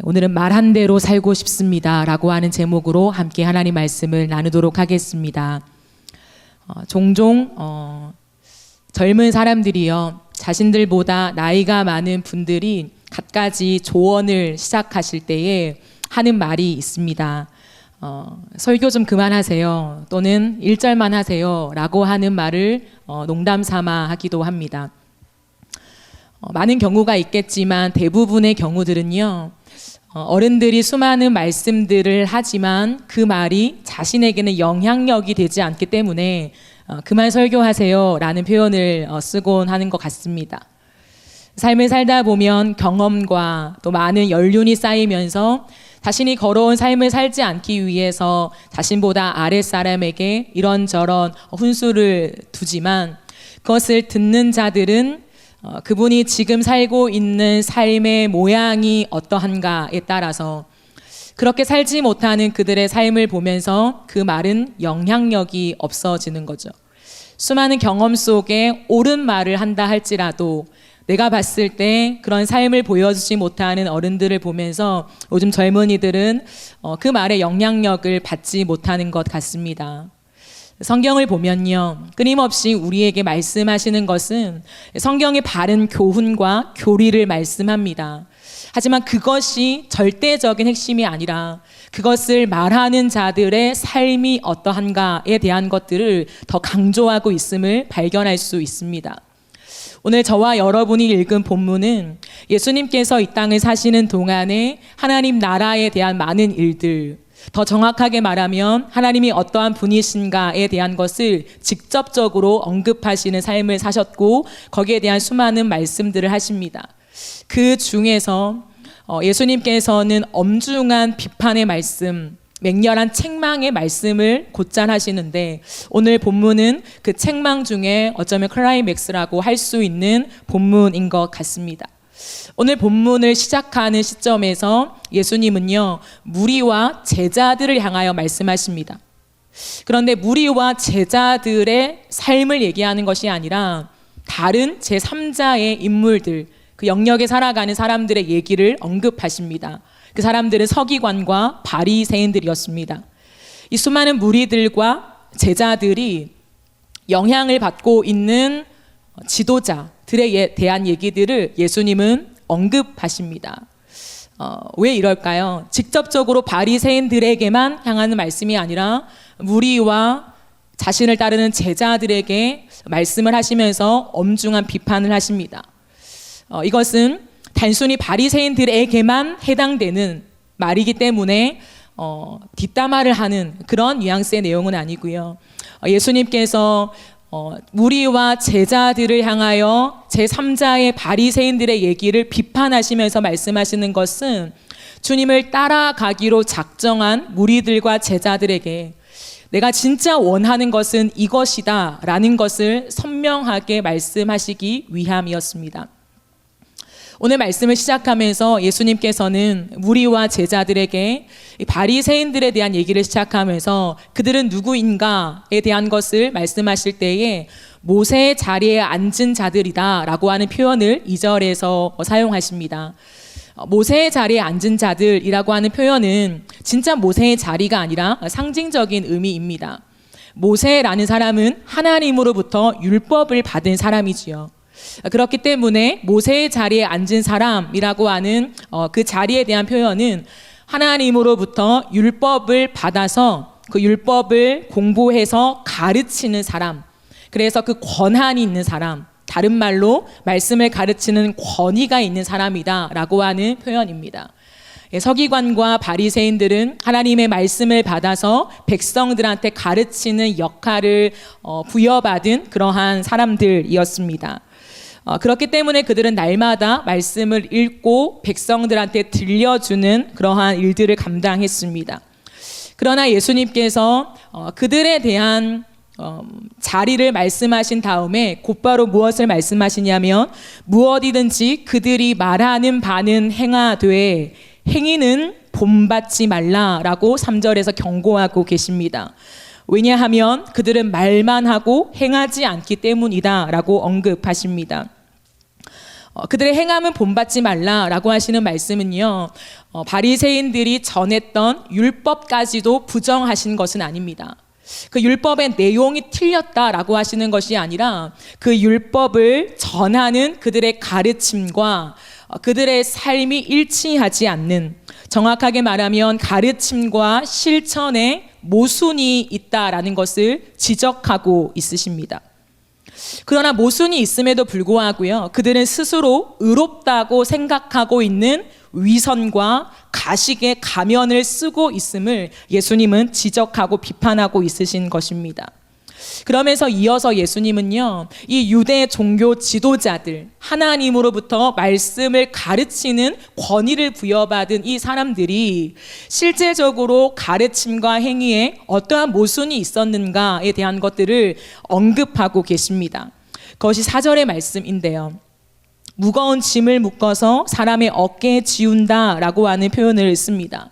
오늘은 말한 대로 살고 싶습니다 라고 하는 제목으로 함께 하나님 말씀을 나누도록 하겠습니다. 종종 젊은 사람들이요, 자신들보다 나이가 많은 분들이 갖가지 조언을 시작하실 때에 하는 말이 있습니다. 설교 좀 그만하세요, 또는 1절만 하세요 라고 하는 말을 농담 삼아 하기도 합니다. 많은 경우가 있겠지만 대부분의 경우들은요, 어른들이 수많은 말씀들을 하지만 그 말이 자신에게는 영향력이 되지 않기 때문에 그만 설교하세요 라는 표현을 쓰곤 하는 것 같습니다. 삶을 살다 보면 경험과 또 많은 연륜이 쌓이면서 자신이 걸어온 삶을 살지 않기 위해서 자신보다 아랫사람에게 이런저런 훈수를 두지만, 그것을 듣는 자들은 그분이 지금 살고 있는 삶의 모양이 어떠한가에 따라서 그렇게 살지 못하는 그들의 삶을 보면서 그 말은 영향력이 없어지는 거죠. 수많은 경험 속에 옳은 말을 한다 할지라도 내가 봤을 때 그런 삶을 보여주지 못하는 어른들을 보면서 요즘 젊은이들은 그 말의 영향력을 받지 못하는 것 같습니다. 성경을 보면요, 끊임없이 우리에게 말씀하시는 것은 성경의 바른 교훈과 교리를 말씀합니다. 하지만 그것이 절대적인 핵심이 아니라 그것을 말하는 자들의 삶이 어떠한가에 대한 것들을 더 강조하고 있음을 발견할 수 있습니다. 오늘 저와 여러분이 읽은 본문은 예수님께서 이 땅을 사시는 동안에 하나님 나라에 대한 많은 일들, 더 정확하게 말하면 하나님이 어떠한 분이신가에 대한 것을 직접적으로 언급하시는 삶을 사셨고, 거기에 대한 수많은 말씀들을 하십니다. 그 중에서 예수님께서는 엄중한 비판의 말씀, 맹렬한 책망의 말씀을 곧잘 하시는데, 오늘 본문은 그 책망 중에 어쩌면 클라이맥스라고 할 수 있는 본문인 것 같습니다. 오늘 본문을 시작하는 시점에서 예수님은요, 무리와 제자들을 향하여 말씀하십니다. 그런데 무리와 제자들의 삶을 얘기하는 것이 아니라 다른 제3자의 인물들, 그 영역에 살아가는 사람들의 얘기를 언급하십니다. 그 사람들은 서기관과 바리새인들이었습니다. 이 수많은 무리들과 제자들이 영향을 받고 있는 지도자들에 대한 얘기들을 예수님은 언급하십니다. 왜 이럴까요? 직접적으로 바리새인들에게만 향하는 말씀이 아니라 무리와 자신을 따르는 제자들에게 말씀을 하시면서 엄중한 비판을 하십니다. 이것은 단순히 바리새인들에게만 해당되는 말이기 때문에 뒷담화를 하는 그런 뉘앙스의 내용은 아니고요. 예수님께서 무리와 제자들을 향하여 제3자의 바리새인들의 얘기를 비판하시면서 말씀하시는 것은 주님을 따라가기로 작정한 무리들과 제자들에게 내가 진짜 원하는 것은 이것이다 라는 것을 선명하게 말씀하시기 위함이었습니다. 오늘 말씀을 시작하면서 예수님께서는 무리와 제자들에게 바리새인들에 대한 얘기를 시작하면서 그들은 누구인가에 대한 것을 말씀하실 때에 모세의 자리에 앉은 자들이다 라고 하는 표현을 2절에서 사용하십니다. 모세의 자리에 앉은 자들이라고 하는 표현은 진짜 모세의 자리가 아니라 상징적인 의미입니다. 모세라는 사람은 하나님으로부터 율법을 받은 사람이지요. 그렇기 때문에 모세의 자리에 앉은 사람이라고 하는 그 자리에 대한 표현은 하나님으로부터 율법을 받아서 그 율법을 공부해서 가르치는 사람, 그래서 그 권한이 있는 사람, 다른 말로 말씀을 가르치는 권위가 있는 사람이다 라고 하는 표현입니다. 서기관과 바리새인들은 하나님의 말씀을 받아서 백성들한테 가르치는 역할을 부여받은 그러한 사람들이었습니다. 그렇기 때문에 그들은 날마다 말씀을 읽고 백성들한테 들려주는 그러한 일들을 감당했습니다. 그러나 예수님께서 그들에 대한 자리를 말씀하신 다음에 곧바로 무엇을 말씀하시냐면, 무엇이든지 그들이 말하는 바는 행하되 행위는 본받지 말라라고 3절에서 경고하고 계십니다. 왜냐하면 그들은 말만 하고 행하지 않기 때문이다 라고 언급하십니다. 그들의 행함은 본받지 말라라고 하시는 말씀은요, 바리새인들이 전했던 율법까지도 부정하신 것은 아닙니다. 그 율법의 내용이 틀렸다라고 하시는 것이 아니라 그 율법을 전하는 그들의 가르침과 그들의 삶이 일치하지 않는, 정확하게 말하면 가르침과 실천에 모순이 있다라는 것을 지적하고 있으십니다. 그러나 모순이 있음에도 불구하고요, 그들은 스스로 의롭다고 생각하고 있는 위선과 가식의 가면을 쓰고 있음을 예수님은 지적하고 비판하고 있으신 것입니다. 그러면서 이어서 예수님은요, 이 유대 종교 지도자들, 하나님으로부터 말씀을 가르치는 권위를 부여받은 이 사람들이 실제적으로 가르침과 행위에 어떠한 모순이 있었는가에 대한 것들을 언급하고 계십니다. 그것이 4절의 말씀인데요. 무거운 짐을 묶어서 사람의 어깨에 지운다라고 하는 표현을 씁니다.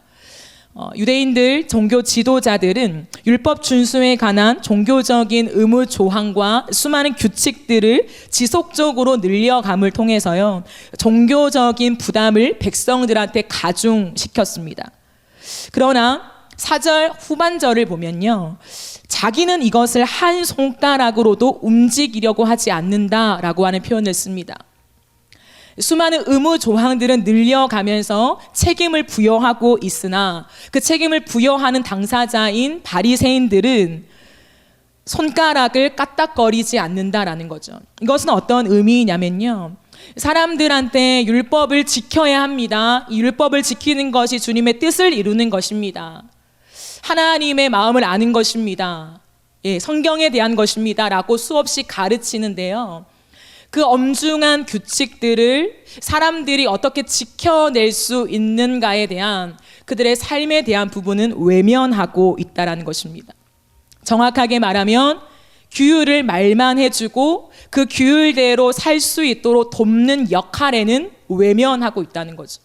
유대인들 종교 지도자들은 율법 준수에 관한 종교적인 의무 조항과 수많은 규칙들을 지속적으로 늘려감을 통해서요, 종교적인 부담을 백성들한테 가중시켰습니다. 그러나 4절 후반절을 보면요, 자기는 이것을 한 손가락으로도 움직이려고 하지 않는다라고 하는 표현을 씁니다. 수많은 의무 조항들은 늘려가면서 책임을 부여하고 있으나 그 책임을 부여하는 당사자인 바리새인들은 손가락을 까딱거리지 않는다라는 거죠. 이것은 어떤 의미냐면요, 사람들한테 율법을 지켜야 합니다. 이 율법을 지키는 것이 주님의 뜻을 이루는 것입니다. 하나님의 마음을 아는 것입니다. 성경에 대한 것입니다. 라고 수없이 가르치는데요, 그 엄중한 규칙들을 사람들이 어떻게 지켜낼 수 있는가에 대한 그들의 삶에 대한 부분은 외면하고 있다는 것입니다. 정확하게 말하면 규율을 말만 해주고 그 규율대로 살 수 있도록 돕는 역할에는 외면하고 있다는 거죠.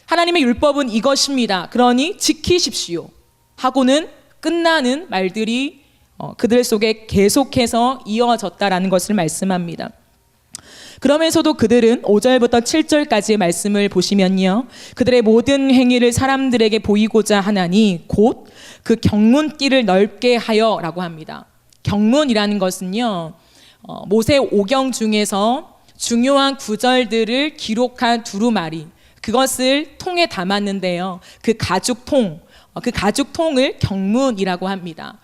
하나님의 율법은 이것입니다. 그러니 지키십시오 하고는 끝나는 말들이 그들 속에 계속해서 이어졌다라는 것을 말씀합니다. 그러면서도 그들은 5절부터 7절까지의 말씀을 보시면요, 그들의 모든 행위를 사람들에게 보이고자 하나니 곧 그 경문길을 넓게 하여 라고 합니다. 경문이라는 것은요, 모세 오경 중에서 중요한 구절들을 기록한 두루마리, 그것을 통에 담았는데요, 그 가죽통을 경문이라고 합니다.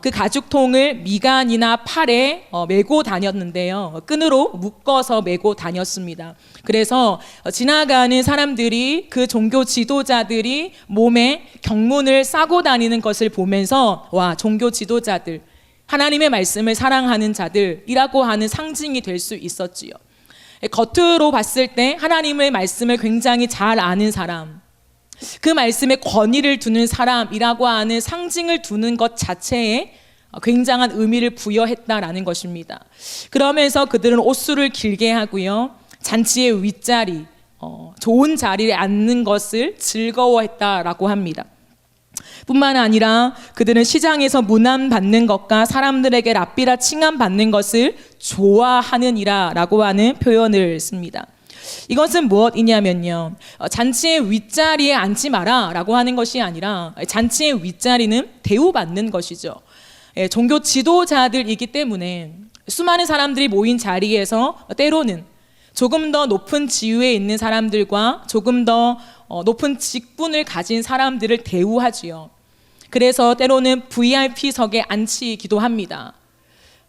그 가죽통을 미간이나 팔에 메고 다녔는데요, 끈으로 묶어서 메고 다녔습니다. 그래서 지나가는 사람들이, 그 종교 지도자들이 몸에 경문을 싸고 다니는 것을 보면서 와, 종교 지도자들, 하나님의 말씀을 사랑하는 자들이라고 하는 상징이 될 수 있었지요. 겉으로 봤을 때 하나님의 말씀을 굉장히 잘 아는 사람, 그 말씀에 권위를 두는 사람이라고 하는 상징을 두는 것 자체에 굉장한 의미를 부여했다라는 것입니다. 그러면서 그들은 옷수를 길게 하고요, 잔치의 윗자리, 좋은 자리에 앉는 것을 즐거워했다라고 합니다. 뿐만 아니라 그들은 시장에서 문안받는 것과 사람들에게 랍비라 칭함받는 것을 좋아하느니라 라고 하는 표현을 씁니다. 이것은 무엇이냐면요, 잔치의 윗자리에 앉지 마라 라고 하는 것이 아니라 잔치의 윗자리는 대우받는 것이죠. 종교 지도자들이기 때문에 수많은 사람들이 모인 자리에서 때로는 조금 더 높은 지위에 있는 사람들과 조금 더 높은 직분을 가진 사람들을 대우하지요. 그래서 때로는 VIP석에 앉히기도 합니다.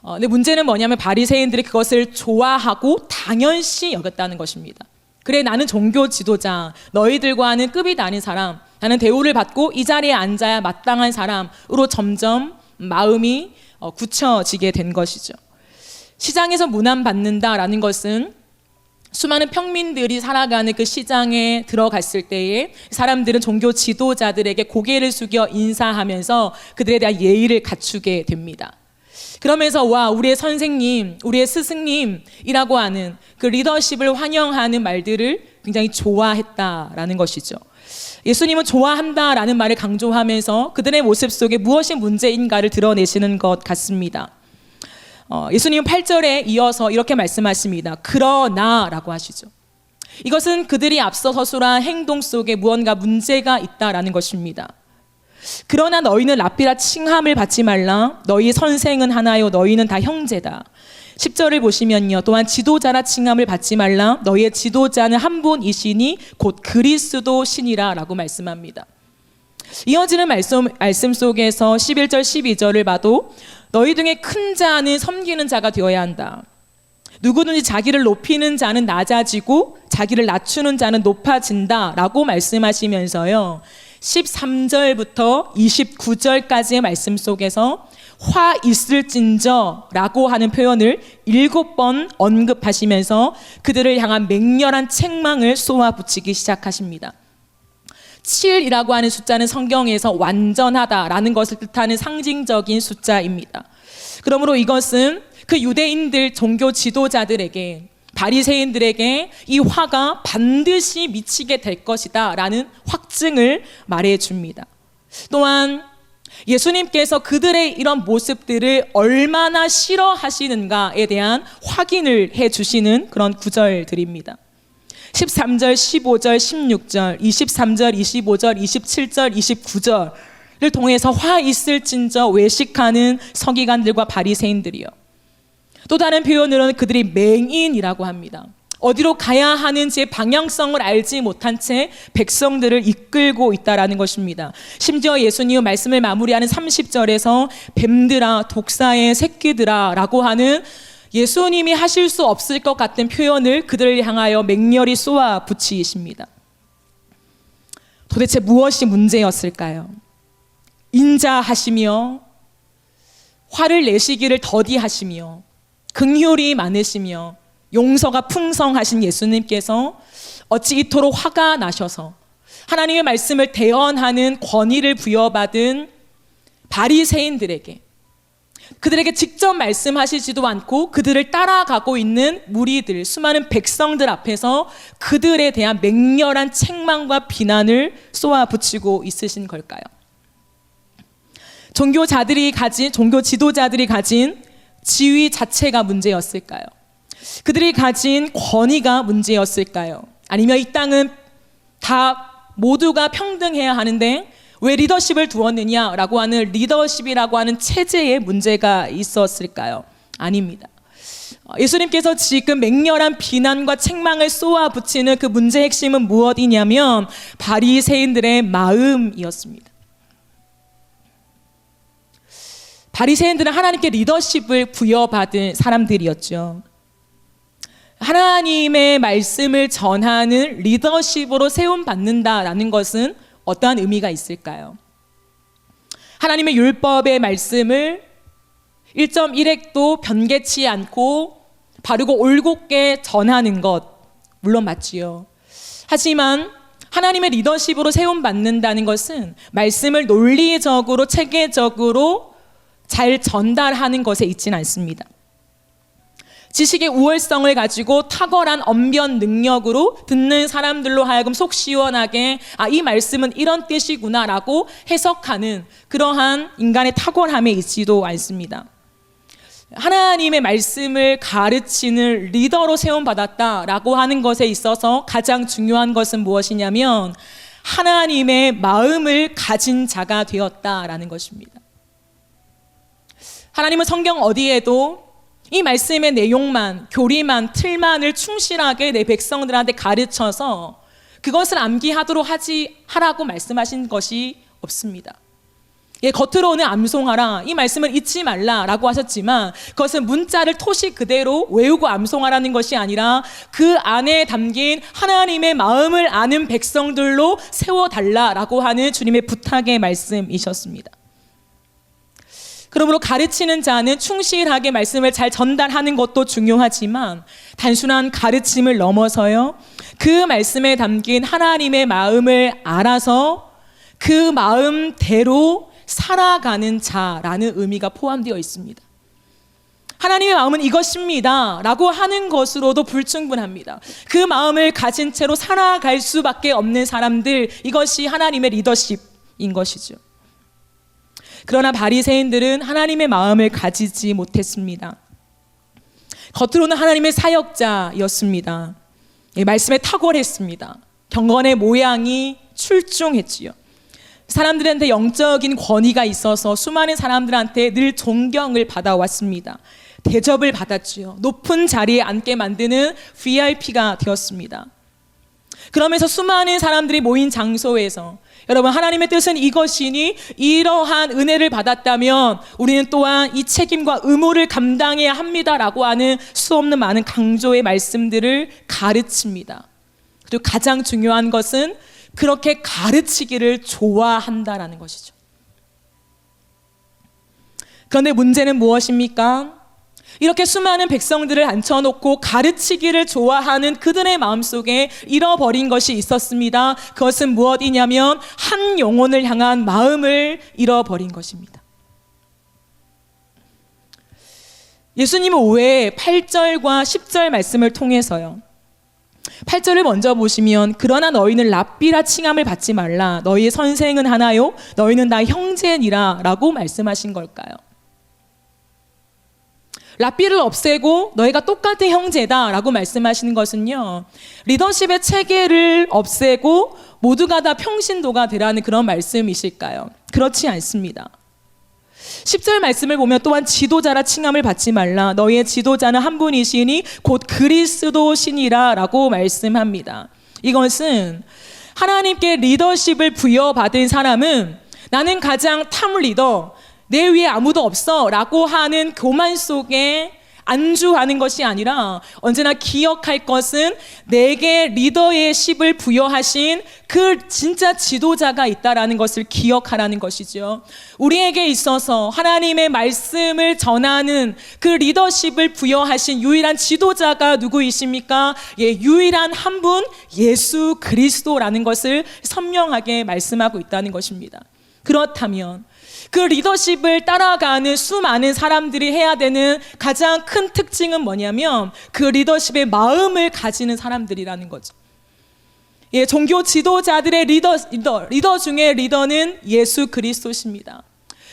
근데 문제는 뭐냐면 바리새인들이 그것을 좋아하고 당연시 여겼다는 것입니다. 그래, 나는 종교 지도자, 너희들과는 급이 다른 사람, 나는 대우를 받고 이 자리에 앉아야 마땅한 사람으로 점점 마음이 굳혀지게 된 것이죠. 시장에서 문안받는다라는 것은 수많은 평민들이 살아가는 그 시장에 들어갔을 때에 사람들은 종교 지도자들에게 고개를 숙여 인사하면서 그들에 대한 예의를 갖추게 됩니다. 그러면서 와, 우리의 선생님, 우리의 스승님이라고 하는 그 리더십을 환영하는 말들을 굉장히 좋아했다라는 것이죠. 예수님은 좋아한다라는 말을 강조하면서 그들의 모습 속에 무엇이 문제인가를 드러내시는 것 같습니다. 예수님은 8절에 이어서 이렇게 말씀하십니다. 그러나라고 하시죠. 이것은 그들이 앞서 서술한 행동 속에 무언가 문제가 있다라는 것입니다. 그러나 너희는 랍비라 칭함을 받지 말라. 너희 선생은 하나요 너희는 다 형제다. 10절을 보시면요. 또한 지도자라 칭함을 받지 말라. 너희의 지도자는 한 분이시니 곧 그리스도 신이라 라고 말씀합니다. 이어지는 말씀 속에서 11절 12절을 봐도 너희 중에 큰 자는 섬기는 자가 되어야 한다. 누구든지 자기를 높이는 자는 낮아지고 자기를 낮추는 자는 높아진다 라고 말씀하시면서요. 13절부터 29절까지의 말씀 속에서 화 있을진저 라고 하는 표현을 7번 언급하시면서 그들을 향한 맹렬한 책망을 쏘아붙이기 시작하십니다. 7이라고 하는 숫자는 성경에서 완전하다라는 것을 뜻하는 상징적인 숫자입니다. 그러므로 이것은 그 유대인들 종교 지도자들에게 바리새인들에게 이 화가 반드시 미치게 될 것이다 라는 확증을 말해줍니다. 또한 예수님께서 그들의 이런 모습들을 얼마나 싫어하시는가에 대한 확인을 해주시는 그런 구절들입니다. 13절, 15절, 16절, 23절, 25절, 27절, 29절을 통해서 화 있을진저 외식하는 서기관들과 바리새인들이요. 또 다른 표현으로는 그들이 맹인이라고 합니다. 어디로 가야 하는지의 방향성을 알지 못한 채 백성들을 이끌고 있다라는 것입니다. 심지어 예수님은 말씀을 마무리하는 30절에서 뱀들아 독사의 새끼들아 라고 하는 예수님이 하실 수 없을 것 같은 표현을 그들을 향하여 맹렬히 쏘아 붙이십니다. 도대체 무엇이 문제였을까요? 인자하시며 화를 내시기를 더디하시며 긍휼이 많으시며 용서가 풍성하신 예수님께서 어찌 이토록 화가 나셔서 하나님의 말씀을 대언하는 권위를 부여받은 바리새인들에게 그들에게 직접 말씀하시지도 않고 그들을 따라가고 있는 무리들, 수많은 백성들 앞에서 그들에 대한 맹렬한 책망과 비난을 쏘아붙이고 있으신 걸까요? 종교 지도자들이 가진 지위 자체가 문제였을까요? 그들이 가진 권위가 문제였을까요? 아니면 이 땅은 다 모두가 평등해야 하는데 왜 리더십을 두었느냐라고 하는 리더십이라고 하는 체제에 문제가 있었을까요? 아닙니다. 예수님께서 지금 맹렬한 비난과 책망을 쏘아붙이는 그 문제의 핵심은 무엇이냐면 바리새인들의 마음이었습니다. 바리새인들은 하나님께 리더십을 부여받은 사람들이었죠. 하나님의 말씀을 전하는 리더십으로 세움받는다라는 것은 어떠한 의미가 있을까요? 하나님의 율법의 말씀을 1.1획도 변개치 않고 바르고 올곧게 전하는 것 물론 맞지요. 하지만 하나님의 리더십으로 세움받는다는 것은 말씀을 논리적으로 체계적으로 잘 전달하는 것에 있지는 않습니다. 지식의 우월성을 가지고 탁월한 언변 능력으로 듣는 사람들로 하여금 속 시원하게 이 말씀은 이런 뜻이구나 라고 해석하는 그러한 인간의 탁월함에 있지도 않습니다. 하나님의 말씀을 가르치는 리더로 세움받았다라고 하는 것에 있어서 가장 중요한 것은 무엇이냐면 하나님의 마음을 가진 자가 되었다라는 것입니다. 하나님은 성경 어디에도 이 말씀의 내용만, 교리만, 틀만을 충실하게 내 백성들한테 가르쳐서 그것을 암기하도록 하라고 말씀하신 것이 없습니다. 겉으로는 암송하라, 이 말씀을 잊지 말라라고 하셨지만 그것은 문자를 토시 그대로 외우고 암송하라는 것이 아니라 그 안에 담긴 하나님의 마음을 아는 백성들로 세워달라라고 하는 주님의 부탁의 말씀이셨습니다. 그러므로 가르치는 자는 충실하게 말씀을 잘 전달하는 것도 중요하지만 단순한 가르침을 넘어서요, 그 말씀에 담긴 하나님의 마음을 알아서 그 마음대로 살아가는 자라는 의미가 포함되어 있습니다. 하나님의 마음은 이것입니다 라고 하는 것으로도 불충분합니다. 그 마음을 가진 채로 살아갈 수밖에 없는 사람들, 이것이 하나님의 리더십인 것이죠. 그러나 바리새인들은 하나님의 마음을 가지지 못했습니다. 겉으로는 하나님의 사역자였습니다. 예, 말씀에 탁월했습니다. 경건의 모양이 출중했지요. 사람들한테 영적인 권위가 있어서 수많은 사람들한테 늘 존경을 받아왔습니다. 대접을 받았지요. 높은 자리에 앉게 만드는 VIP가 되었습니다. 그러면서 수많은 사람들이 모인 장소에서 여러분, 하나님의 뜻은 이것이니 이러한 은혜를 받았다면 우리는 또한 이 책임과 의무를 감당해야 합니다라고 하는 수없는 많은 강조의 말씀들을 가르칩니다. 그리고 가장 중요한 것은 그렇게 가르치기를 좋아한다라는 것이죠. 그런데 문제는 무엇입니까? 이렇게 수많은 백성들을 앉혀놓고 가르치기를 좋아하는 그들의 마음속에 잃어버린 것이 있었습니다. 그것은 무엇이냐면 한 영혼을 향한 마음을 잃어버린 것입니다. 예수님은 오해 8절과 10절 말씀을 통해서요, 8절을 먼저 보시면 그러나 너희는 랍비라 칭함을 받지 말라. 너희의 선생은 하나요? 너희는 다 형제니라 라고 말씀하신 걸까요? 랍비를 없애고 너희가 똑같은 형제다 라고 말씀하시는 것은요, 리더십의 체계를 없애고 모두가 다 평신도가 되라는 그런 말씀이실까요? 그렇지 않습니다. 10절 말씀을 보면 또한 지도자라 칭함을 받지 말라. 너희의 지도자는 한 분이시니 곧 그리스도시니라 라고 말씀합니다. 이것은 하나님께 리더십을 부여받은 사람은 나는 가장 탑 리더, 내 위에 아무도 없어 라고 하는 교만 속에 안주하는 것이 아니라 언제나 기억할 것은 내게 리더의 십을 부여하신 그 진짜 지도자가 있다라는 것을 기억하라는 것이죠. 우리에게 있어서 하나님의 말씀을 전하는 그 리더십을 부여하신 유일한 지도자가 누구이십니까? 예, 유일한 한 분, 예수 그리스도라는 것을 선명하게 말씀하고 있다는 것입니다. 그렇다면 그 리더십을 따라가는 수많은 사람들이 해야 되는 가장 큰 특징은 뭐냐면 그 리더십의 마음을 가지는 사람들이라는 거죠. 예, 종교 지도자들의 리더 중에 리더는 예수 그리스도십니다.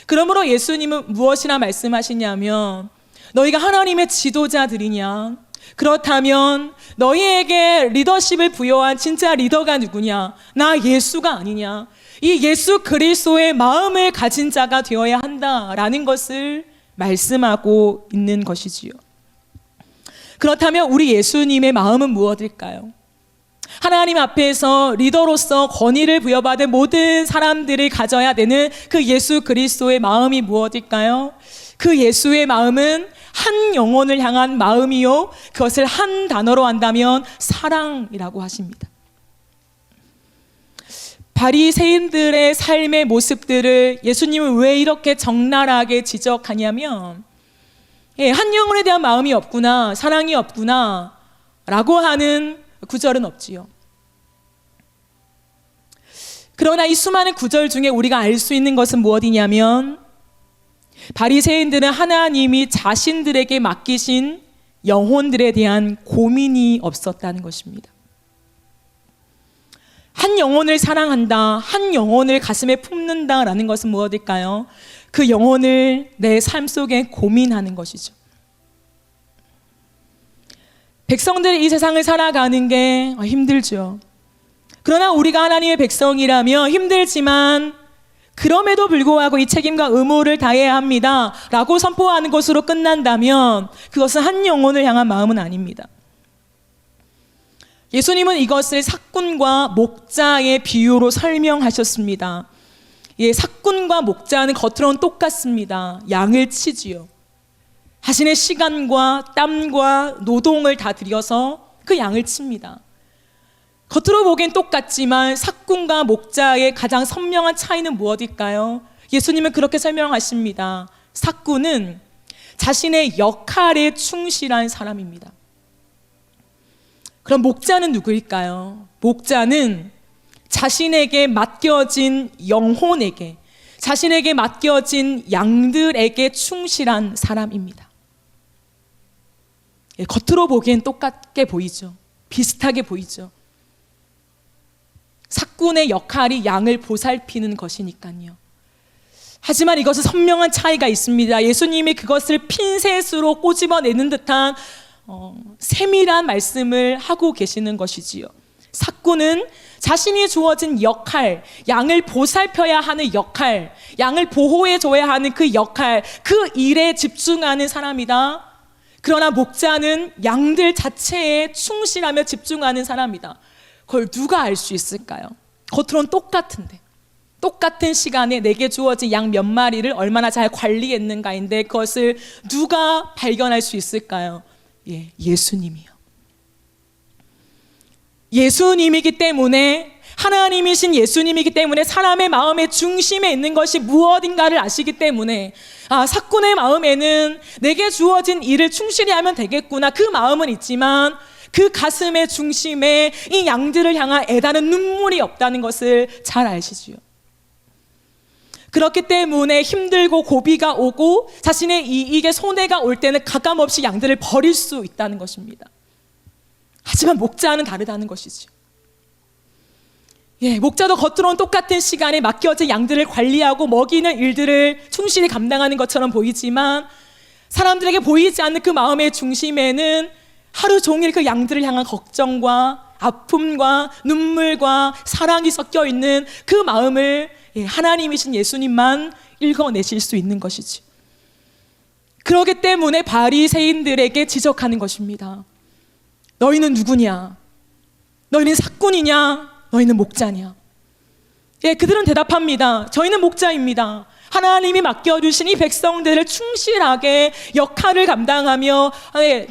그러므로 예수님은 무엇이나 말씀하시냐면 너희가 하나님의 지도자들이냐? 그렇다면 너희에게 리더십을 부여한 진짜 리더가 누구냐? 나 예수가 아니냐? 이 예수 그리스도의 마음을 가진 자가 되어야 한다라는 것을 말씀하고 있는 것이지요. 그렇다면 우리 예수님의 마음은 무엇일까요? 하나님 앞에서 리더로서 권위를 부여받은 모든 사람들이 가져야 되는 그 예수 그리스도의 마음이 무엇일까요? 그 예수의 마음은 한 영혼을 향한 마음이요, 그것을 한 단어로 한다면 사랑이라고 하십니다. 바리새인들의 삶의 모습들을 예수님은 왜 이렇게 적나라하게 지적하냐면, 예, 한 영혼에 대한 마음이 없구나, 사랑이 없구나 라고 하는 구절은 없지요. 그러나 이 수많은 구절 중에 우리가 알 수 있는 것은 무엇이냐면 바리새인들은 하나님이 자신들에게 맡기신 영혼들에 대한 고민이 없었다는 것입니다. 한 영혼을 사랑한다, 한 영혼을 가슴에 품는다라는 것은 무엇일까요? 그 영혼을 내 삶 속에 고민하는 것이죠. 백성들이 이 세상을 살아가는 게 힘들죠. 그러나 우리가 하나님의 백성이라며 힘들지만 그럼에도 불구하고 이 책임과 의무를 다해야 합니다 라고 선포하는 것으로 끝난다면 그것은 한 영혼을 향한 마음은 아닙니다. 예수님은 이것을 삭군과 목자의 비유로 설명하셨습니다. 예, 삭군과 목자는 겉으로는 똑같습니다. 양을 치지요. 자신의 시간과 땀과 노동을 다 들여서 그 양을 칩니다. 겉으로 보기엔 똑같지만 삭군과 목자의 가장 선명한 차이는 무엇일까요? 예수님은 그렇게 설명하십니다. 삭군은 자신의 역할에 충실한 사람입니다. 그럼 목자는 누구일까요? 목자는 자신에게 맡겨진 영혼에게, 자신에게 맡겨진 양들에게 충실한 사람입니다. 예, 겉으로 보기엔 똑같게 보이죠. 비슷하게 보이죠. 삭군의 역할이 양을 보살피는 것이니까요. 하지만 이것은 선명한 차이가 있습니다. 예수님이 그것을 핀셋으로 꼬집어내는 듯한 세밀한 말씀을 하고 계시는 것이지요. 삭구는 자신이 주어진 역할, 양을 보살펴야 하는 역할, 양을 보호해줘야 하는 그 역할, 그 일에 집중하는 사람이다. 그러나 목자는 양들 자체에 충실하며 집중하는 사람이다. 그걸 누가 알 수 있을까요? 겉으로는 똑같은데, 똑같은 시간에 내게 주어진 양 몇 마리를 얼마나 잘 관리했는가인데 그것을 누가 발견할 수 있을까요? 예수님이요. 예수님이기 때문에, 하나님이신 예수님이기 때문에 사람의 마음의 중심에 있는 것이 무엇인가를 아시기 때문에, 삭군의 마음에는 내게 주어진 일을 충실히 하면 되겠구나, 그 마음은 있지만 그 가슴의 중심에 이 양들을 향한 애다는 눈물이 없다는 것을 잘 아시지요. 그렇기 때문에 힘들고 고비가 오고 자신의 이익에 손해가 올 때는 가감없이 양들을 버릴 수 있다는 것입니다. 하지만 목자는 다르다는 것이죠. 목자도 겉으로는 똑같은 시간에 맡겨진 양들을 관리하고 먹이는 일들을 충실히 감당하는 것처럼 보이지만 사람들에게 보이지 않는 그 마음의 중심에는 하루 종일 그 양들을 향한 걱정과 아픔과 눈물과 사랑이 섞여 있는 그 마음을 하나님이신 예수님만 읽어내실 수 있는 것이지. 그렇기 때문에 바리새인들에게 지적하는 것입니다. 너희는 누구냐? 너희는 삭군이냐? 너희는 목자냐? 그들은 대답합니다. 저희는 목자입니다. 하나님이 맡겨주신 이 백성들을 충실하게 역할을 감당하며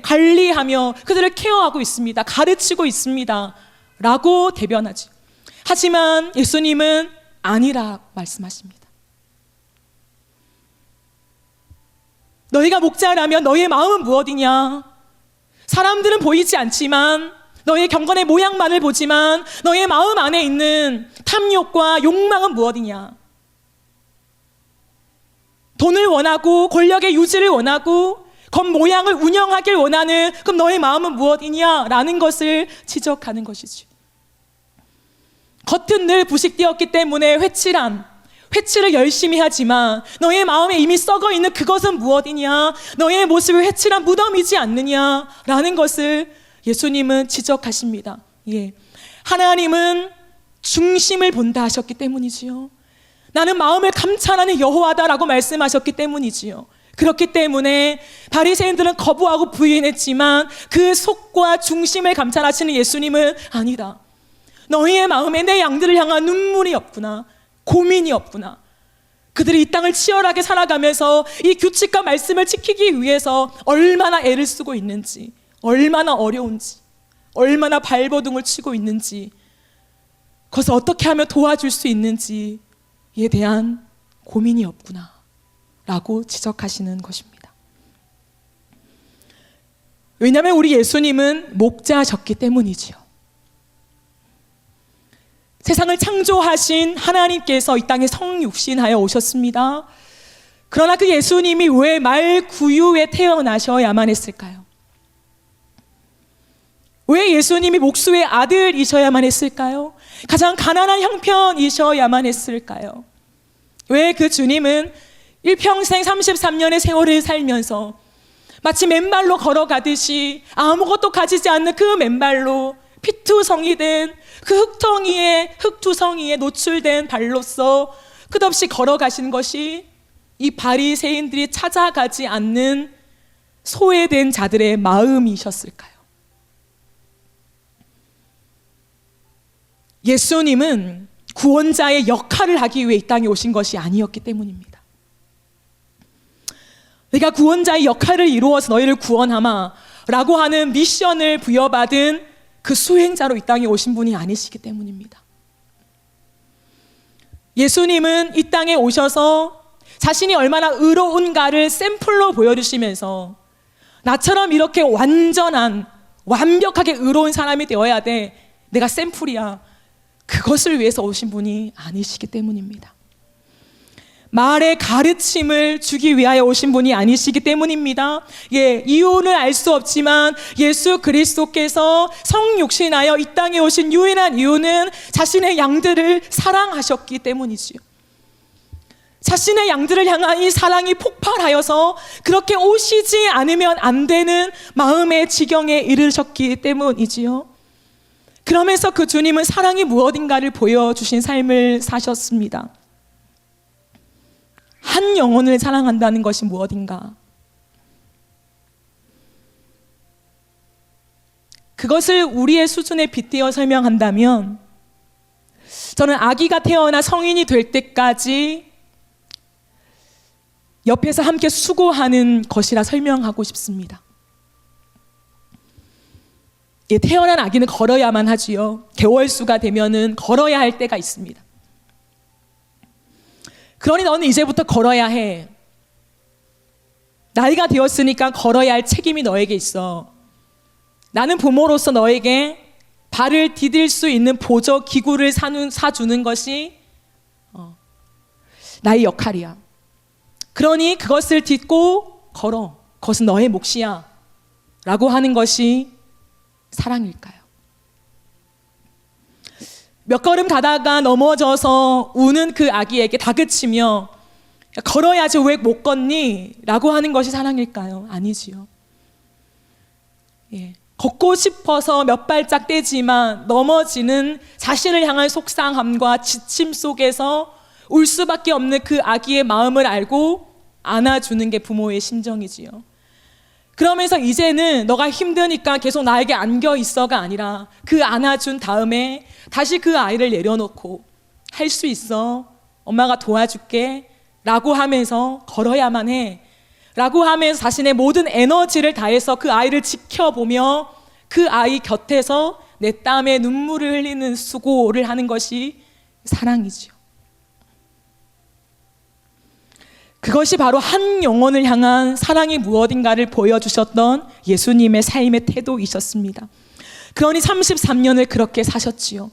관리하며 그들을 케어하고 있습니다. 가르치고 있습니다. 라고 대변하죠. 하지만 예수님은 아니라 말씀하십니다. 너희가 목자라면 너희의 마음은 무엇이냐? 사람들은 보이지 않지만, 너희의 경건의 모양만을 보지만 너희의 마음 안에 있는 탐욕과 욕망은 무엇이냐? 돈을 원하고 권력의 유지를 원하고 겉모양을 운영하길 원하는, 그럼 너의 마음은 무엇이냐? 라는 것을 지적하는 것이죠. 겉은 늘 부식되었기 때문에 회칠을 열심히 하지만 너의 마음에 이미 썩어 있는 그것은 무엇이냐? 너의 모습이 회칠한 무덤이지 않느냐? 라는 것을 예수님은 지적하십니다. 하나님은 중심을 본다 하셨기 때문이지요. 나는 마음을 감찰하는 여호와다라고 말씀하셨기 때문이지요. 그렇기 때문에 바리새인들은 거부하고 부인했지만 그 속과 중심을 감찰하시는 예수님은 아니다. 너희의 마음에 내 양들을 향한 눈물이 없구나. 고민이 없구나. 그들이 이 땅을 치열하게 살아가면서 이 규칙과 말씀을 지키기 위해서 얼마나 애를 쓰고 있는지, 얼마나 어려운지, 얼마나 발버둥을 치고 있는지, 그것을 어떻게 하면 도와줄 수 있는지에 대한 고민이 없구나 라고 지적하시는 것입니다. 왜냐하면 우리 예수님은 목자셨기 때문이지요. 세상을 창조하신 하나님께서 이 땅에 성육신하여 오셨습니다. 그러나 그 예수님이 왜 말구유에 태어나셔야만 했을까요? 왜 예수님이 목수의 아들이셔야만 했을까요? 가장 가난한 형편이셔야만 했을까요? 왜 그 주님은 일평생 33년의 세월을 살면서 마치 맨발로 걸어가듯이 아무것도 가지지 않는 그 맨발로 피투성이 된 그 흙투성이에 노출된 발로서 끝없이 걸어가신 것이 이 바리새인들이 찾아가지 않는 소외된 자들의 마음이셨을까요? 예수님은 구원자의 역할을 하기 위해 이 땅에 오신 것이 아니었기 때문입니다. 내가 구원자의 역할을 이루어서 너희를 구원하마 라고 하는 미션을 부여받은 그 수행자로 이 땅에 오신 분이 아니시기 때문입니다. 예수님은 이 땅에 오셔서 자신이 얼마나 의로운가를 샘플로 보여주시면서 나처럼 이렇게 완벽하게 의로운 사람이 되어야 돼, 내가 샘플이야, 그것을 위해서 오신 분이 아니시기 때문입니다. 말의 가르침을 주기 위하여 오신 분이 아니시기 때문입니다. 이유는 알 수 없지만 예수 그리스도께서 성육신하여 이 땅에 오신 유일한 이유는 자신의 양들을 사랑하셨기 때문이지요. 자신의 양들을 향한 이 사랑이 폭발하여서 그렇게 오시지 않으면 안 되는 마음의 지경에 이르셨기 때문이지요. 그러면서 그 주님은 사랑이 무엇인가를 보여주신 삶을 사셨습니다. 한 영혼을 사랑한다는 것이 무엇인가? 그것을 우리의 수준에 빗대어 설명한다면 저는 아기가 태어나 성인이 될 때까지 옆에서 함께 수고하는 것이라 설명하고 싶습니다. 예, 태어난 아기는 걸어야만 하지요. 개월수가 되면은 걸어야 할 때가 있습니다. 그러니 너는 이제부터 걸어야 해. 나이가 되었으니까 걸어야 할 책임이 너에게 있어. 나는 부모로서 너에게 발을 디딜 수 있는 보조 기구를 사주는 것이 나의 역할이야. 그러니 그것을 딛고 걸어. 그것은 너의 몫이야. 라고 하는 것이 사랑일까요? 몇 걸음 가다가 넘어져서 우는 그 아기에게 다그치며 걸어야지 왜 못 걷니? 라고 하는 것이 사랑일까요? 아니지요. 예. 걷고 싶어서 몇 발짝 떼지만 넘어지는 자신을 향한 속상함과 지침 속에서 울 수밖에 없는 그 아기의 마음을 알고 안아주는 게 부모의 심정이지요. 그러면서 이제는 너가 힘드니까 계속 나에게 안겨 있어가 아니라 그 안아준 다음에 다시 그 아이를 내려놓고 할 수 있어. 엄마가 도와줄게. 라고 하면서 걸어야만 해. 라고 하면서 자신의 모든 에너지를 다해서 그 아이를 지켜보며 그 아이 곁에서 내 땀에 눈물을 흘리는 수고를 하는 것이 사랑이죠. 그것이 바로 한 영혼을 향한 사랑이 무엇인가를 보여주셨던 예수님의 삶의 태도이셨습니다. 그러니 33년을 그렇게 사셨지요.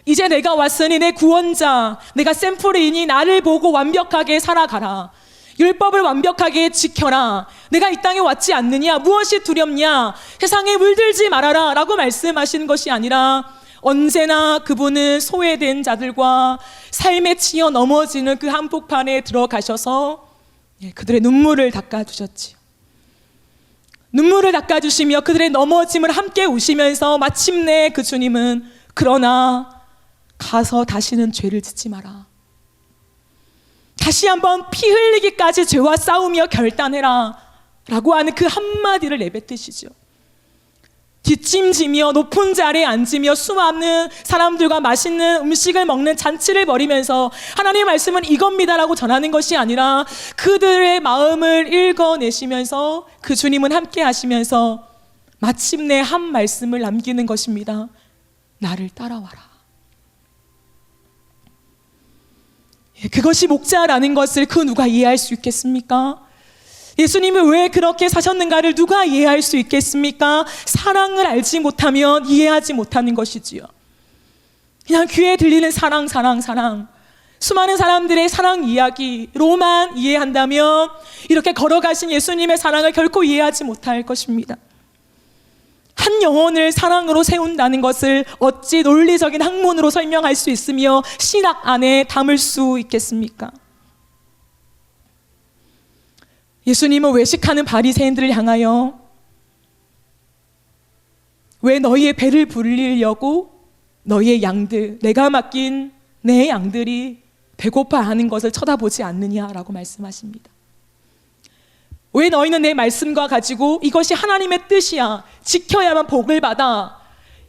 이제 내가 왔으니 내 구원자, 내가 샘플이니 나를 보고 완벽하게 살아가라. 율법을 완벽하게 지켜라. 내가 이 땅에 왔지 않느냐? 무엇이 두렵냐? 세상에 물들지 말아라 라고 말씀하시는 것이 아니라 언제나 그분은 소외된 자들과 삶에 치여 넘어지는 그 한복판에 들어가셔서 그들의 눈물을 닦아주셨지요. 눈물을 닦아주시며 그들의 넘어짐을 함께 우시면서 마침내 그 주님은 그러나 가서 다시는 죄를 짓지 마라. 다시 한번 피 흘리기까지 죄와 싸우며 결단해라 라고 하는 그 한마디를 내뱉으시죠. 뒷짐지며 높은 자리에 앉으며 수많은 사람들과 맛있는 음식을 먹는 잔치를 벌이면서 하나님의 말씀은 이겁니다라고 전하는 것이 아니라 그들의 마음을 읽어내시면서 그 주님은 함께 하시면서 마침내 한 말씀을 남기는 것입니다. 나를 따라와라. 그것이 목자라는 것을 그 누가 이해할 수 있겠습니까? 예수님이 왜 그렇게 사셨는가를 누가 이해할 수 있겠습니까? 사랑을 알지 못하면 이해하지 못하는 것이지요. 그냥 귀에 들리는 사랑, 사랑, 사랑. 수많은 사람들의 사랑 이야기로만 이해한다면 이렇게 걸어가신 예수님의 사랑을 결코 이해하지 못할 것입니다. 한 영혼을 사랑으로 세운다는 것을 어찌 논리적인 학문으로 설명할 수 있으며 신학 안에 담을 수 있겠습니까? 예수님은 외식하는 바리새인들을 향하여 왜 너희의 배를 불리려고 너희의 양들, 내가 맡긴 내 양들이 배고파하는 것을 쳐다보지 않느냐라고 말씀하십니다. 왜 너희는 내 말씀과 가지고 이것이 하나님의 뜻이야, 지켜야만 복을 받아,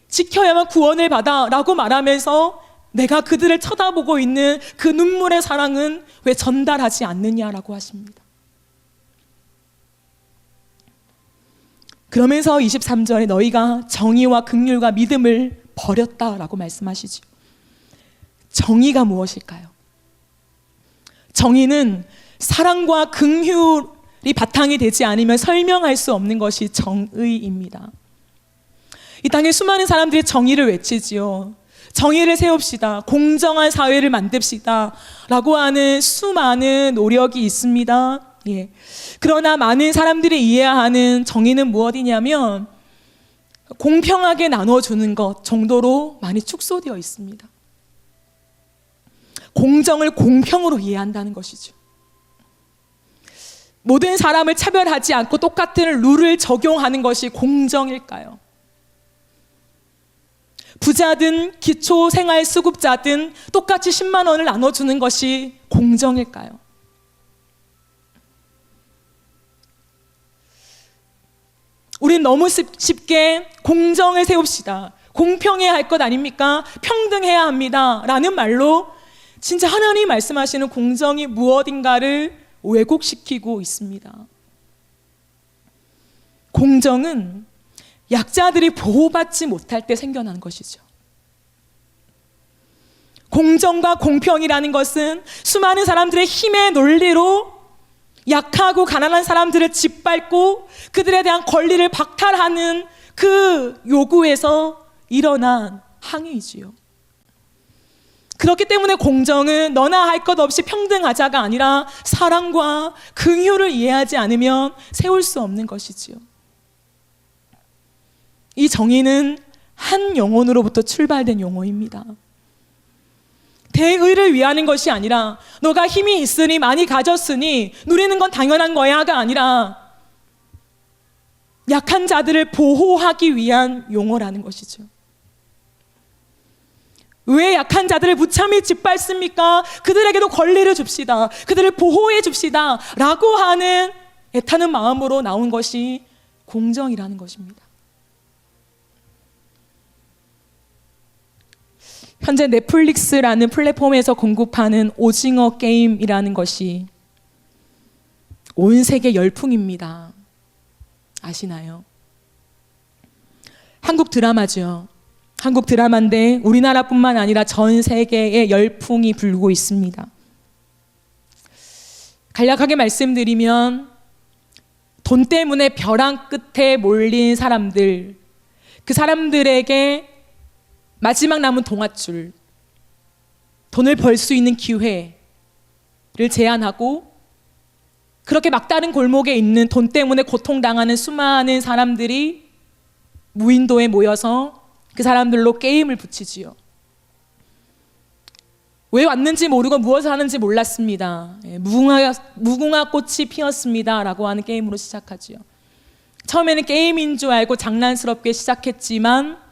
지켜야만 구원을 받아 라고 말하면서 내가 그들을 쳐다보고 있는 그 눈물의 사랑은 왜 전달하지 않느냐라고 하십니다. 그러면서 23절에 너희가 정의와 긍휼과 믿음을 버렸다라고 말씀하시죠. 정의가 무엇일까요? 정의는 사랑과 긍휼이 바탕이 되지 않으면 설명할 수 없는 것이 정의입니다. 이 땅에 수많은 사람들이 정의를 외치지요. 정의를 세웁시다. 공정한 사회를 만듭시다. 라고 하는 수많은 노력이 있습니다. 예. 그러나 많은 사람들이 이해하는 정의는 무엇이냐면 공평하게 나눠주는 것 정도로 많이 축소되어 있습니다. 공정을 공평으로 이해한다는 것이죠. 모든 사람을 차별하지 않고 똑같은 룰을 적용하는 것이 공정일까요? 부자든 기초생활수급자든 똑같이 10만 원을 나눠주는 것이 공정일까요? 우린 너무 쉽게 공정을 세웁시다. 공평해야 할 것 아닙니까? 평등해야 합니다. 라는 말로 진짜 하나님 말씀하시는 공정이 무엇인가를 왜곡시키고 있습니다. 공정은 약자들이 보호받지 못할 때 생겨난 것이죠. 공정과 공평이라는 것은 수많은 사람들의 힘의 논리로 약하고 가난한 사람들을 짓밟고 그들에 대한 권리를 박탈하는 그 요구에서 일어난 항의이지요. 그렇기 때문에 공정은 너나 할 것 없이 평등하자가 아니라 사랑과 긍휼을 이해하지 않으면 세울 수 없는 것이지요. 이 정의는 한 영혼으로부터 출발된 용어입니다. 대의를 위하는 것이 아니라 너가 힘이 있으니 많이 가졌으니 누리는 건 당연한 거야가 아니라 약한 자들을 보호하기 위한 용어라는 것이죠. 왜 약한 자들을 무참히 짓밟습니까? 그들에게도 권리를 줍시다. 그들을 보호해 줍시다. 라고 하는 애타는 마음으로 나온 것이 공정이라는 것입니다. 현재 넷플릭스라는 플랫폼에서 공급하는 오징어 게임이라는 것이 온 세계 열풍입니다. 아시나요? 한국 드라마죠. 한국 드라마인데 우리나라뿐만 아니라 전 세계에 열풍이 불고 있습니다. 간략하게 말씀드리면 돈 때문에 벼랑 끝에 몰린 사람들, 그 사람들에게 마지막 남은 동아줄, 돈을 벌 수 있는 기회를 제안하고 그렇게 막다른 골목에 있는 돈 때문에 고통당하는 수많은 사람들이 무인도에 모여서 그 사람들로 게임을 붙이지요. 왜 왔는지 모르고 무엇을 하는지 몰랐습니다. 무궁화 꽃이 피었습니다 라고 하는 게임으로 시작하지요. 처음에는 게임인 줄 알고 장난스럽게 시작했지만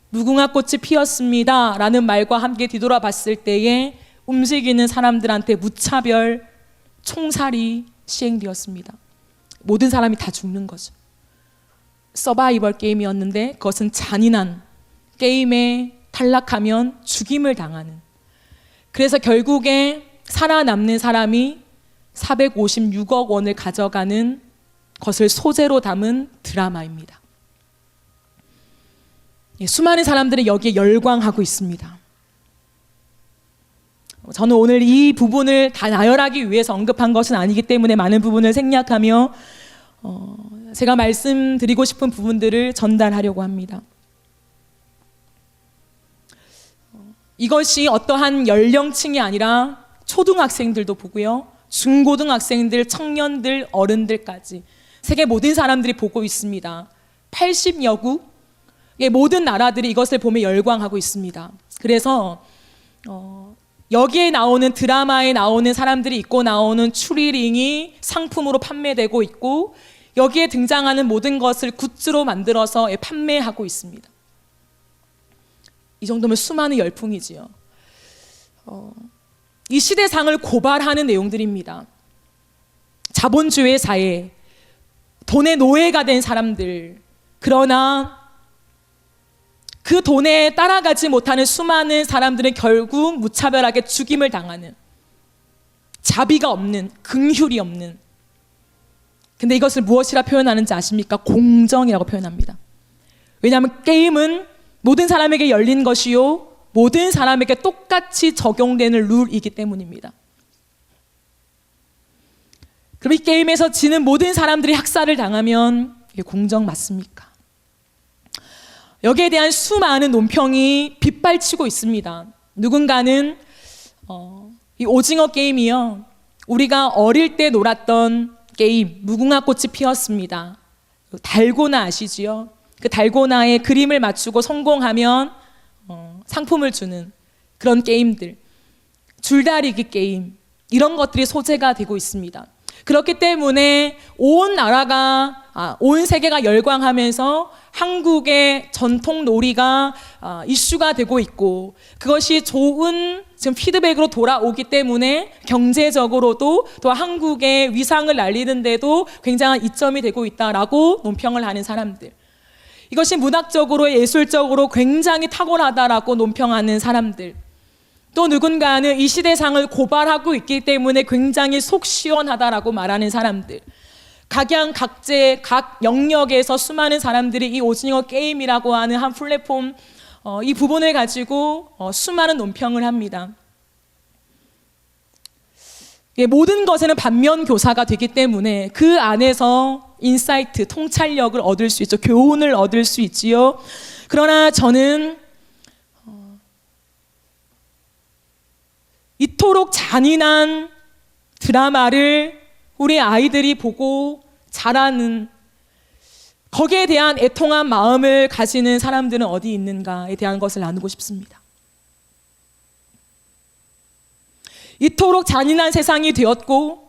무궁화 꽃이 피었습니다 라는 말과 함께 뒤돌아봤을 때에 움직이는 사람들한테 무차별 총살이 시행되었습니다. 모든 사람이 다 죽는 거죠. 서바이벌 게임이었는데 그것은 잔인한 게임에 탈락하면 죽임을 당하는, 그래서 결국에 살아남는 사람이 456억 원을 가져가는 것을 소재로 담은 드라마입니다. 수많은 사람들이 여기에 열광하고 있습니다. 저는 오늘 이 부분을 다 나열하기 위해서 언급한 것은 아니기 때문에 많은 부분을 생략하며 제가 말씀드리고 싶은 부분들을 전달하려고 합니다. 이것이 어떠한 연령층이 아니라 초등학생들도 보고요, 중고등학생들, 청년들, 어른들까지 세계 모든 사람들이 보고 있습니다. 80여국 모든 나라들이 이것을 보며 열광하고 있습니다. 그래서 여기에 나오는 드라마에 나오는 사람들이 입고 나오는 추리링이 상품으로 판매되고 있고 여기에 등장하는 모든 것을 굿즈로 만들어서 판매하고 있습니다. 이 정도면 수많은 열풍이지요. 이 시대상을 고발하는 내용들입니다. 자본주의 사회, 돈의 노예가 된 사람들, 그러나 그 돈에 따라가지 못하는 수많은 사람들은 결국 무차별하게 죽임을 당하는, 자비가 없는, 긍휼이 없는. 근데 이것을 무엇이라 표현하는지 아십니까? 공정이라고 표현합니다. 왜냐하면 게임은 모든 사람에게 열린 것이요, 모든 사람에게 똑같이 적용되는 룰이기 때문입니다. 그럼 이 게임에서 지는 모든 사람들이 학살을 당하면 이게 공정 맞습니까? 여기에 대한 수많은 논평이 빗발치고 있습니다. 누군가는 이 오징어 게임이요, 우리가 어릴 때 놀았던 게임, 무궁화 꽃이 피었습니다. 달고나 아시지요? 그 달고나에 그림을 맞추고 성공하면 상품을 주는 그런 게임들. 줄다리기 게임, 이런 것들이 소재가 되고 있습니다. 그렇기 때문에 온 세계가 열광하면서 한국의 전통 놀이가 이슈가 되고 있고, 그것이 좋은 지금 피드백으로 돌아오기 때문에 경제적으로도 또 한국의 위상을 날리는데도 굉장한 이점이 되고 있다라고 논평을 하는 사람들, 이것이 문학적으로 예술적으로 굉장히 탁월하다라고 논평하는 사람들, 또 누군가는 이 시대상을 고발하고 있기 때문에 굉장히 속 시원하다라고 말하는 사람들, 각양각제 각 영역에서 수많은 사람들이 이 오징어 게임이라고 하는 한 플랫폼 이 부분을 가지고 수많은 논평을 합니다. 모든 것에는 반면 교사가 되기 때문에 그 안에서 인사이트, 통찰력을 얻을 수 있죠. 교훈을 얻을 수 있지요. 그러나 저는 이토록 잔인한 드라마를 우리 아이들이 보고 자라는, 거기에 대한 애통한 마음을 가지는 사람들은 어디 있는가에 대한 것을 나누고 싶습니다. 이토록 잔인한 세상이 되었고,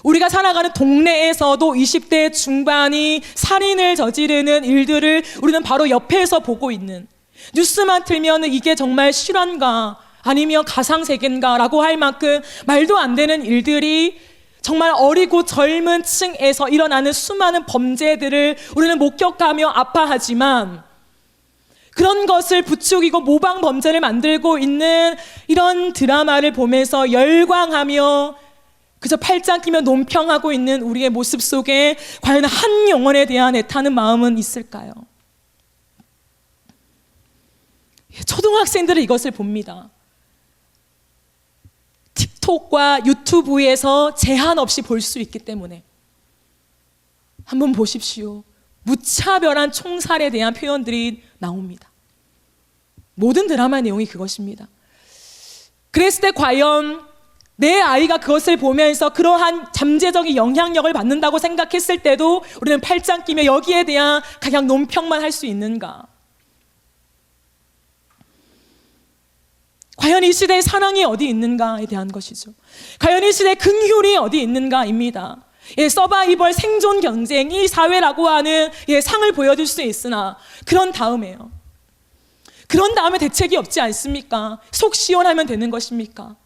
우리가 살아가는 동네에서도 20대 중반이 살인을 저지르는 일들을 우리는 바로 옆에서 보고 있는, 뉴스만 틀면 이게 정말 실화인가 아니면 가상세계인가라고 할 만큼 말도 안 되는 일들이 정말 어리고 젊은 층에서 일어나는 수많은 범죄들을 우리는 목격하며 아파하지만, 그런 것을 부추기고 모방 범죄를 만들고 있는 이런 드라마를 보면서 열광하며 그저 팔짱 끼며 논평하고 있는 우리의 모습 속에 과연 한 영혼에 대한 애타는 마음은 있을까요? 초등학생들은 이것을 봅니다. 틱톡과 유튜브에서 제한 없이 볼 수 있기 때문에. 한번 보십시오. 무차별한 총살에 대한 표현들이 나옵니다. 모든 드라마의 내용이 그것입니다. 그랬을 때 과연 내 아이가 그것을 보면서 그러한 잠재적인 영향력을 받는다고 생각했을 때도 우리는 팔짱 끼며 여기에 대한 그냥 논평만 할 수 있는가? 과연 이 시대의 사랑이 어디 있는가에 대한 것이죠. 과연 이 시대의 긍휼이 어디 있는가입니다. 서바이벌 생존 경쟁이 사회라고 하는 상을 보여줄 수 있으나 그런 다음에 대책이 없지 않습니까? 속 시원하면 되는 것입니까?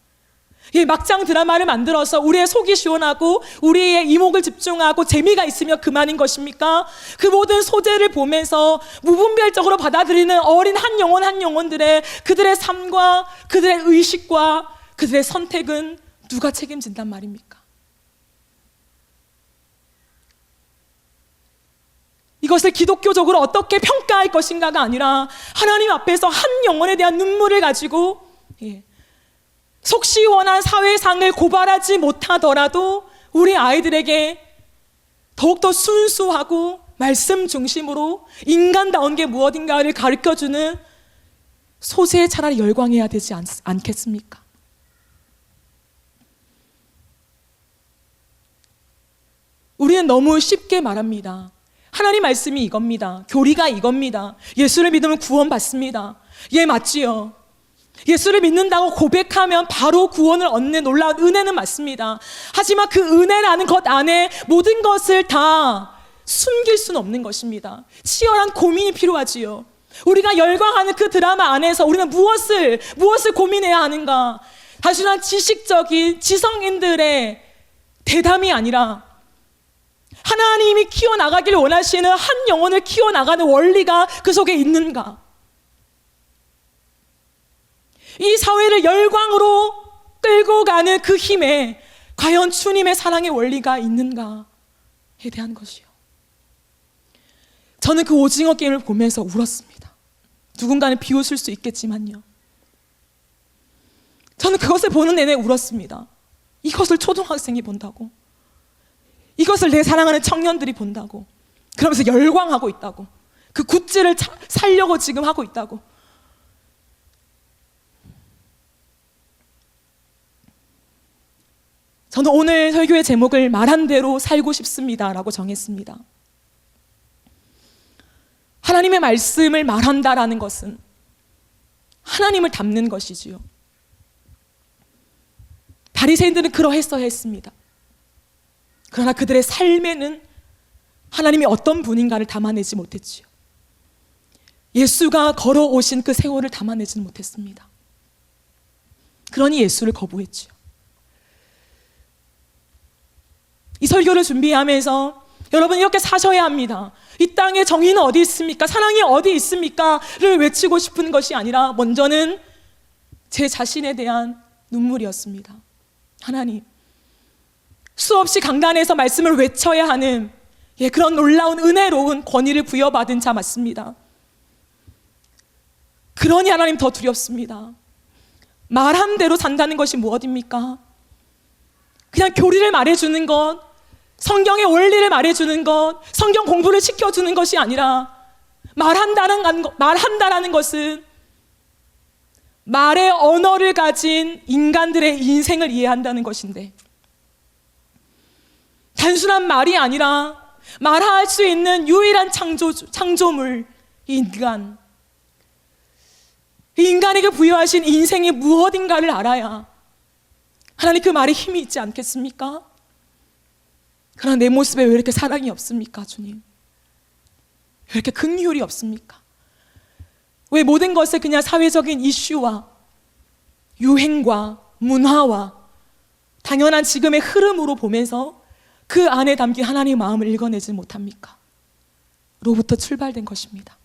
막장 드라마를 만들어서 우리의 속이 시원하고 우리의 이목을 집중하고 재미가 있으면 그만인 것입니까? 그 모든 소재를 보면서 무분별적으로 받아들이는 어린 한 영혼들의 그들의 삶과 그들의 의식과 그들의 선택은 누가 책임진단 말입니까? 이것을 기독교적으로 어떻게 평가할 것인가가 아니라 하나님 앞에서 한 영혼에 대한 눈물을 가지고 속 시원한 사회상을 고발하지 못하더라도 우리 아이들에게 더욱더 순수하고 말씀 중심으로 인간다운 게 무엇인가를 가르쳐주는 소재에 차라리 열광해야 되지 않겠습니까? 우리는 너무 쉽게 말합니다. 하나님 말씀이 이겁니다. 교리가 이겁니다. 예수를 믿으면 구원받습니다. 맞지요. 예수를 믿는다고 고백하면 바로 구원을 얻는 놀라운 은혜는 맞습니다. 하지만 그 은혜라는 것 안에 모든 것을 다 숨길 수는 없는 것입니다. 치열한 고민이 필요하지요. 우리가 열광하는 그 드라마 안에서 우리는 무엇을 고민해야 하는가? 단순한 지식적인 지성인들의 대담이 아니라 하나님이 키워나가기를 원하시는 한 영혼을 키워나가는 원리가 그 속에 있는가? 이 사회를 열광으로 끌고 가는 그 힘에 과연 주님의 사랑의 원리가 있는가에 대한 것이요. 저는 그 오징어 게임을 보면서 울었습니다. 누군가는 비웃을 수 있겠지만요. 저는 그것을 보는 내내 울었습니다. 이것을 초등학생이 본다고, 이것을 내 사랑하는 청년들이 본다고, 그러면서 열광하고 있다고, 그 굿즈를 살려고 지금 하고 있다고. 저는 오늘 설교의 제목을 말한 대로 살고 싶습니다 라고 정했습니다. 하나님의 말씀을 말한다라는 것은 하나님을 닮는 것이지요. 바리새인들은 그러했어야 했습니다. 그러나 그들의 삶에는 하나님이 어떤 분인가를 담아내지 못했지요. 예수가 걸어오신 그 세월을 담아내지는 못했습니다. 그러니 예수를 거부했지요. 이 설교를 준비하면서 여러분 이렇게 사셔야 합니다. 이 땅에 정의는 어디 있습니까? 사랑이 어디 있습니까? 를 외치고 싶은 것이 아니라 먼저는 제 자신에 대한 눈물이었습니다. 하나님, 수없이 강단에서 말씀을 외쳐야 하는 그런 놀라운 은혜로운 권위를 부여받은 자 맞습니다. 그러니 하나님 더 두렵습니다. 말한 대로 산다는 것이 무엇입니까? 그냥 교리를 말해주는 것, 성경의 원리를 말해주는 것, 성경 공부를 시켜주는 것이 아니라 말한다라는 것은 말의 언어를 가진 인간들의 인생을 이해한다는 것인데, 단순한 말이 아니라 말할 수 있는 유일한 창조물, 인간. 인간에게 부여하신 인생이 무엇인가를 알아야 하나님 그 말에 힘이 있지 않겠습니까? 그러나 내 모습에 왜 이렇게 사랑이 없습니까, 주님? 왜 이렇게 긍휼이 없습니까? 왜 모든 것을 그냥 사회적인 이슈와 유행과 문화와 당연한 지금의 흐름으로 보면서 그 안에 담긴 하나님의 마음을 읽어내지 못합니까? 로부터 출발된 것입니다.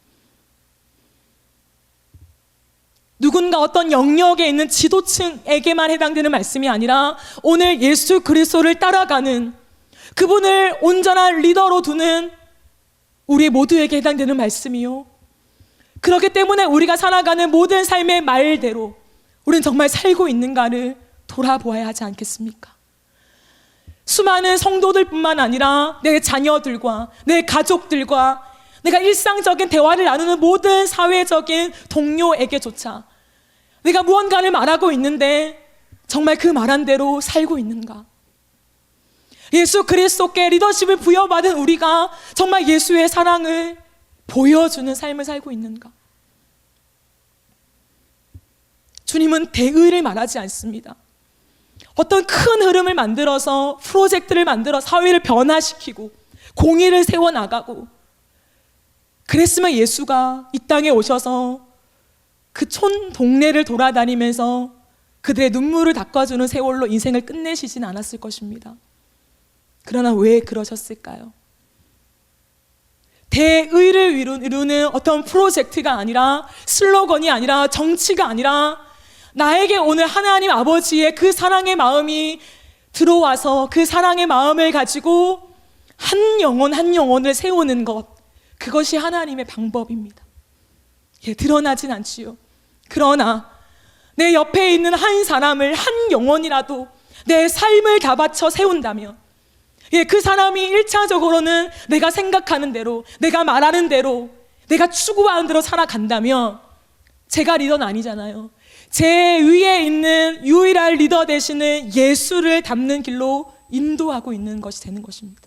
누군가 어떤 영역에 있는 지도층에게만 해당되는 말씀이 아니라 오늘 예수 그리스도를 따라가는, 그분을 온전한 리더로 두는 우리 모두에게 해당되는 말씀이요, 그렇기 때문에 우리가 살아가는 모든 삶의 말대로 우리는 정말 살고 있는가를 돌아보아야 하지 않겠습니까? 수많은 성도들뿐만 아니라 내 자녀들과 내 가족들과 내가 일상적인 대화를 나누는 모든 사회적인 동료에게조차 내가 무언가를 말하고 있는데 정말 그 말한 대로 살고 있는가? 예수 그리스도께 리더십을 부여받은 우리가 정말 예수의 사랑을 보여주는 삶을 살고 있는가? 주님은 대의를 말하지 않습니다. 어떤 큰 흐름을 만들어서 프로젝트를 만들어 사회를 변화시키고 공의를 세워나가고, 그랬으면 예수가 이 땅에 오셔서 그 촌 동네를 돌아다니면서 그들의 눈물을 닦아주는 세월로 인생을 끝내시진 않았을 것입니다. 그러나 왜 그러셨을까요? 대의를 이루는 어떤 프로젝트가 아니라, 슬로건이 아니라, 정치가 아니라 나에게 오늘 하나님 아버지의 그 사랑의 마음이 들어와서 그 사랑의 마음을 가지고 한 영혼 한 영혼을 세우는 것, 그것이 하나님의 방법입니다. 드러나진 않지요. 그러나 내 옆에 있는 한 사람을, 한 영혼이라도 내 삶을 다 바쳐 세운다면, 그 사람이 1차적으로는 내가 생각하는 대로, 내가 말하는 대로, 내가 추구하는 대로 살아간다면 제가 리더는 아니잖아요. 제 위에 있는 유일한 리더 되시는 예수를 닮는 길로 인도하고 있는 것이 되는 것입니다.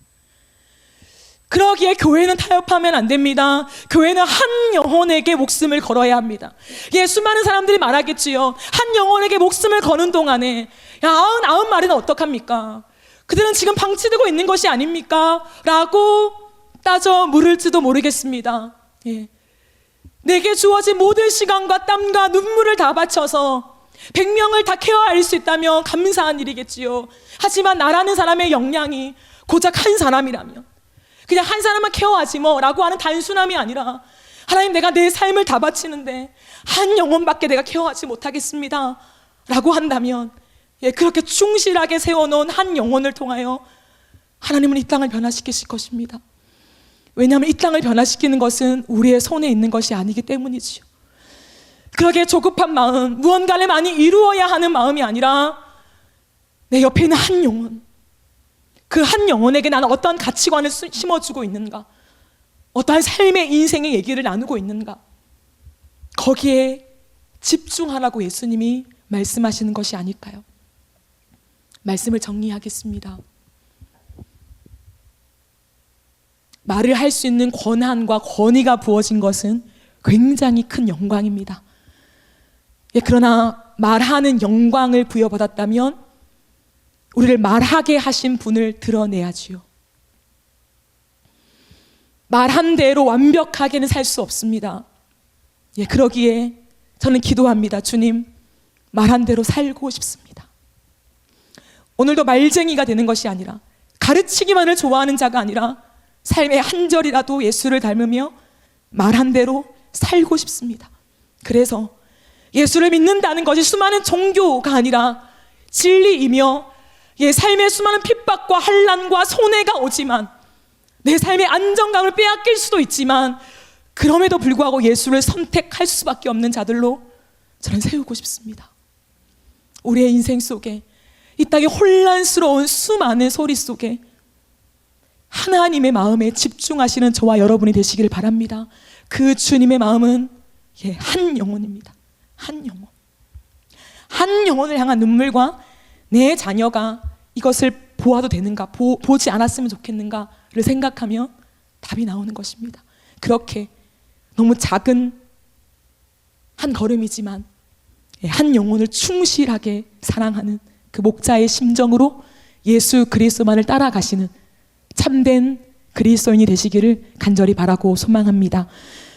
그러기에 교회는 타협하면 안 됩니다. 교회는 한 영혼에게 목숨을 걸어야 합니다. 수많은 사람들이 말하겠지요. 한 영혼에게 목숨을 거는 동안에 99마리는 어떡합니까? 그들은 지금 방치되고 있는 것이 아닙니까? 라고 따져 물을지도 모르겠습니다. 내게 주어진 모든 시간과 땀과 눈물을 다 바쳐서 100명을 다 케어할 수 있다면 감사한 일이겠지요. 하지만 나라는 사람의 역량이 고작 한 사람이라면 그냥 한 사람만 케어하지 뭐 라고 하는 단순함이 아니라, 하나님 내가 내 삶을 다 바치는데 한 영혼밖에 내가 케어하지 못하겠습니다 라고 한다면, 그렇게 충실하게 세워놓은 한 영혼을 통하여 하나님은 이 땅을 변화시키실 것입니다. 왜냐하면 이 땅을 변화시키는 것은 우리의 손에 있는 것이 아니기 때문이지요. 그러기에 조급한 마음, 무언가를 많이 이루어야 하는 마음이 아니라 내 옆에 있는 한 영혼, 그 한 영혼에게 나는 어떤 가치관을 심어주고 있는가, 어떠한 삶의 인생의 얘기를 나누고 있는가, 거기에 집중하라고 예수님이 말씀하시는 것이 아닐까요? 말씀을 정리하겠습니다. 말을 할 수 있는 권한과 권위가 부어진 것은 굉장히 큰 영광입니다. 그러나 말하는 영광을 부여받았다면 우리를 말하게 하신 분을 드러내야지요. 말한 대로 완벽하게는 살 수 없습니다. 예, 그러기에 저는 기도합니다. 주님, 말한 대로 살고 싶습니다. 오늘도 말쟁이가 되는 것이 아니라, 가르치기만을 좋아하는 자가 아니라 삶의 한 절이라도 예수를 닮으며 말한 대로 살고 싶습니다. 그래서 예수를 믿는다는 것이 수많은 종교가 아니라 진리이며, 삶의 수많은 핍박과 환난과 손해가 오지만, 내 삶의 안정감을 빼앗길 수도 있지만, 그럼에도 불구하고 예수를 선택할 수밖에 없는 자들로 저는 세우고 싶습니다. 우리의 인생 속에, 이 땅의 혼란스러운 수많은 소리 속에 하나님의 마음에 집중하시는 저와 여러분이 되시기를 바랍니다. 그 주님의 마음은 한 영혼입니다. 한 영혼. 한 영혼을 향한 눈물과 내 자녀가 이것을 보아도 되는가, 보지 않았으면 좋겠는가를 생각하면 답이 나오는 것입니다. 그렇게 너무 작은 한 걸음이지만 한 영혼을 충실하게 사랑하는 그 목자의 심정으로 예수 그리스도만을 따라가시는 참된 그리스도인이 되시기를 간절히 바라고 소망합니다.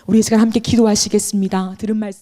우리 이 시간 함께 기도하시겠습니다. 들은 말씀